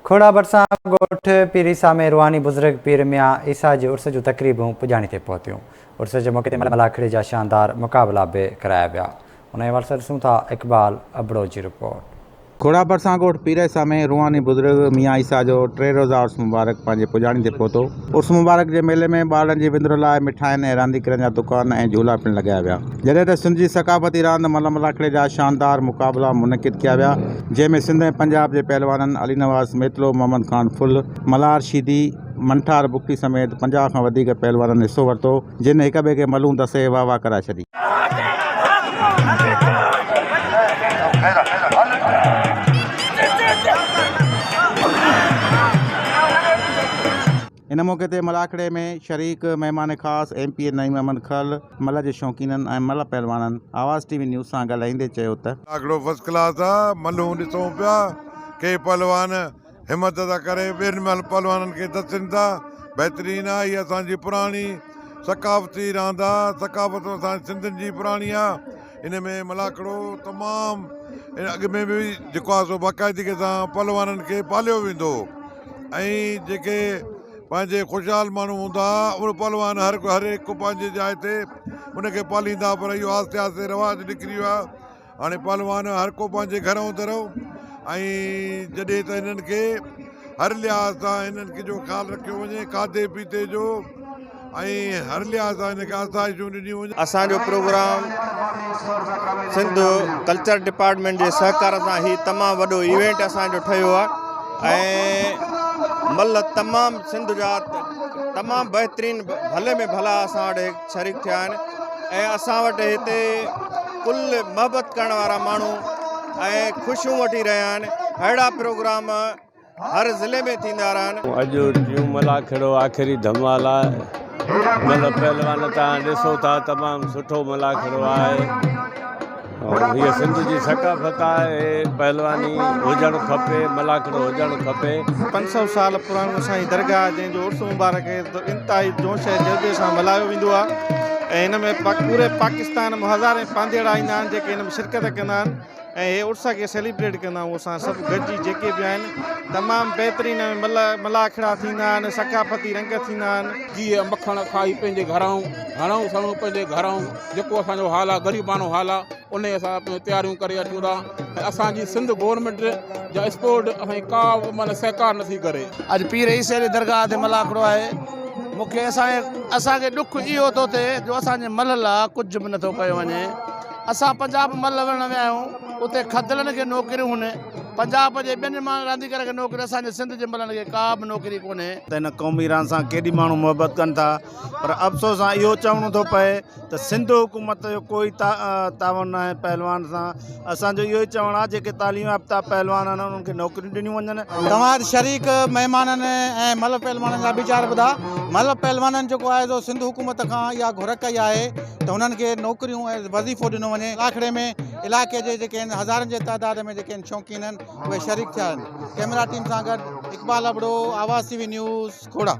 खोड़ा बरसां ॻोठ पीरीसा में रूहानी बुज़ुर्ग पीर मियां ईसा जे उर्स जूं तक़रीबूं पुॼाणी ते पहुतियूं। उर्स जे मौक़े ते मलाखड़ी जा शानदार मुक़ाबला बि कराया विया। उन जे वरिस ॾिसूं था इक़बाल अबड़ो जी रिपोर्ट। खोड़ा बरसां ॻोठ पीरसा में रूहानी बुज़ुर्ग मियां ईसा जो 3 रोज़ा उर्स मुबारक पंहिंजे पुॼाणी ते पहुतो। उर्स मुबारक जे मेले में ॿारनि जी विंदुर लाइ मिठाइनि ऐं रांदीगरनि जा दुकान ऐं झूला पिणु लॻाया विया। जॾहिं त सिंध जी सक़ाफ़ती रांदि मलाखड़े जा शानदार मुक़ाबला मुनक़िद कया विया, जंहिंमें सिंध ऐं पंजाब जे पहलवाननि अली नवाज़ मेतलो, मोहम्मद ख़ान फुल, मलार शीदी, मंठार बुक्टी समेत 50 खां वधीक पहलवाननि हिसो वरितो, जिन हिक ॿिए खे मलूं दसे वाह वाह कराए छॾी। इन मौक़े ते मलाखड़े में शरीक महिमान ख़ासि MP नईम अहमद खल, मल जे शौक़ीननि ऐं मल पहलवाननि आवाज़ TV न्यूज़ सां ॻाल्हाईंदे चयो त मलाखड़ो फर्स्ट क्लास आहे। मलूं ॾिसूं पिया, के पहलवान हिमत था करे ॿियनि पहलवाननि खे दसनि था। बहितरीनु आहे, हीअ असांजी पुराणी सक़ाफ़ती रांदि आहे, सक़ाफ़त असांजी सिंधियुनि जी पुराणी आहे। इन में मलाखड़ो तमामु अॻ में बि जेको आहे सो बाक़ाइदगी सां पहलवाननि खे पालियो वेंदो ऐं जेके पंहिंजे ख़ुशहाल माण्हू हूंदा उहे पहलवान हर हिकु पंहिंजे जाइ ते उनखे पालींदा, पर इहो आहिस्ते आहिस्ते रवाजु निकिरी वियो आहे। हाणे पहलवान हर को पंहिंजे घरों तरह ऐं जॾहिं त हिननि खे हर लिहाज़ सां हिननि खे जो ख़्यालु रखियो वञे, खाधे पीते जो ऐं हर लिहाज़ सां हिनखे आसाइशूं ॾिनियूं वञनि। असांजो प्रोग्राम सिंध कल्चर डिपार्टमेंट जे सहकार सां ही तमामु वॾो इवेंट असांजो ठहियो आहे ऐं मल तमामु सिंध जा तमामु बहितरीनु भले में भला असां वटि शरीक थिया आहिनि ऐं असां वटि हिते कुल मोहबत करण वारा माण्हू ऐं ख़ुशियूं वठी रहिया आहिनि। अहिड़ा प्रोग्राम हर ज़िले में थींदा रहनि। अॼु न्यू मलाखड़ो आख़िरी धमाल आहे। मतिलबु पहलवान तव्हां ॾिसो था, तमामु सुठो मलाखड़ो आहे। हीअ सिंध जी सक़ाफ़त आहे, पहलवानी हुजणु खपे, मलाखड़ो हुजणु खपे। 500 साल पुराणो असांजी दरगाह जंहिंजो उर्स मुबारक इंतिहाई जोश ऐं जज़्बे सां मल्हायो वेंदो आहे ऐं हिन में पूरे पाकिस्तान में हज़ारे पांधेड़ा ईंदा आहिनि जेके हिन में शिरकत कंदा आहिनि ऐं हे उर्स खे सेलिब्रेट कंदा आहियूं। असां सभु गॾिजी जेके बि आहिनि तमामु बहितरीनु मलाखड़ा थींदा आहिनि, सक़ाफ़ती रंग थींदा आहिनि। जीअं मखण खाई पंहिंजे घरां सणूं पंहिंजे घरां जेको असांजो हाल आहे, ग़रीबानो हाल आहे, उन असां तयारियूं करे अचूं था ऐं असांजी सिंध गवर्नमेंट जा स्पोर्ट असांजी का माना सहकार नथी करे। अॼु पीर ईसा जी दरगाह ते मलाखड़ो आहे। मूंखे असांखे ॾुख इहो थो थिए जो असांजे मल लाइ कुझु बि नथो कयो वञे। असां पंजाब मल वञण विया आहियूं, उते खदलनि खे नौकरियूं हुन, पंजाब जे ॿियनि रांदीगर खे नौकरी, असांजे सिंध जे मलनि खे का बि नौकरी कोन्हे। त हिन क़ौमी रांदि सां केॾी माण्हू मोहबत कनि था, पर अफ़सोस सां इहो चवणो थो पए त सिंध हुकूमत जो कोई तावन न आहे पहलवान सां। असांजो इहो ई चवणु आहे जेके तालीम याफ़्ता पहलवान आहिनि उन्हनि खे नौकरियूं ॾिनियूं वञनि। तव्हां शरीक महिमाननि ऐं मल पहलवाननि जा वीचार ॿुधा। मल पहलवाननि जेको आहे सो सिंध हुकूमत खां इहा घुर कई आहे त हुननि खे नौकरियूं ऐं वज़ीफ़ो ॾिनो वञे। मलाखड़े में इलाइक़े जे जेके आहिनि हज़ारनि जे तइदाद में जेके आहिनि शौक़ीन आहिनि उहे शरीक थिया आहिनि। कैमरा टीम सां गॾु इक़बाल अबड़ो, आवाज़ TV न्यूज़, खोड़ा।